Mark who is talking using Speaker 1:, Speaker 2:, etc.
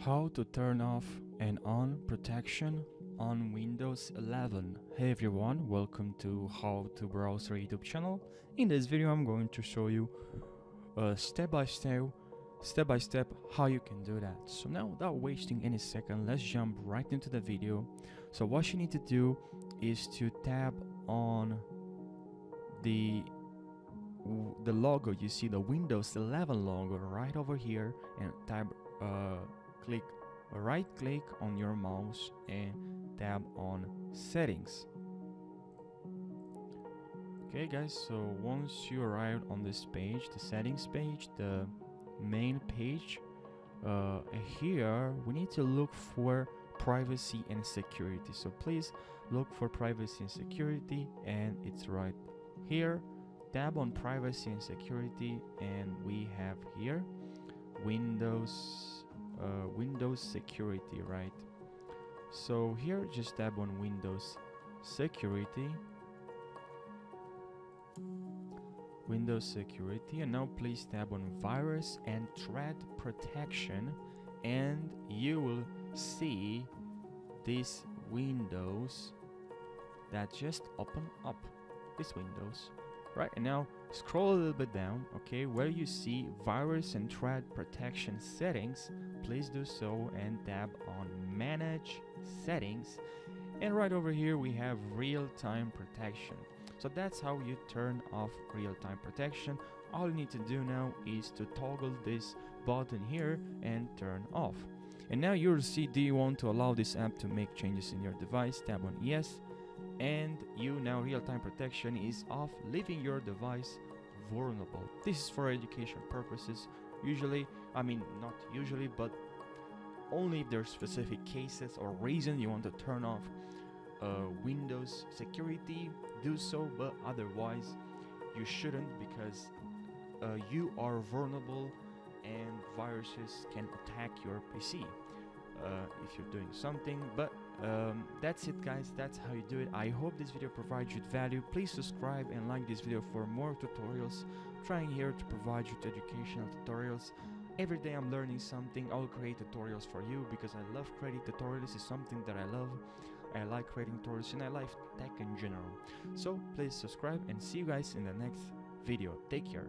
Speaker 1: How to turn off and on protection on Windows 11. Hey everyone, welcome to How to Browser YouTube channel. In this video I'm going to show you step by step how you can do that. So now without wasting any second, let's jump right into the video. So what you need to do is to tap on the logo. You see the Windows 11 logo right over here, and right click on your mouse and tap on settings. Okay guys, so once you arrive on this page, the settings page, the main page, here we need to look for privacy and security. So please look for privacy and security, and it's right here. Tap on privacy and security, and we have here Windows security, right? So here just tap on Windows security, and now please tap on virus and threat protection, and you will see these windows that just open up. These windows, right? And now scroll a little bit down, okay, where you see virus and threat protection settings. Please do so and tap on manage settings, and right over here we have real-time protection. So that's how you turn off real-time protection. All you need to do now is to toggle this button here and turn off. And now you'll see, do you want to allow this app to make changes in your device? Tap on yes, and now real-time protection is off, leaving your device vulnerable. This is for education purposes. Usually, I mean not usually, but only if there's specific cases or reason you want to turn off Windows security, do so, but otherwise you shouldn't, because you are vulnerable and viruses can attack your PC if you're doing something. But that's it guys, that's how you do it. I hope this video provides you value. Please subscribe and like this video for more tutorials. I'm trying here to provide you educational tutorials. Every day I'm learning something. I'll create tutorials for you because I love creating tutorials. It's something that I love. I like creating tutorials and I like tech in general. So please subscribe and see you guys in the next video. Take care.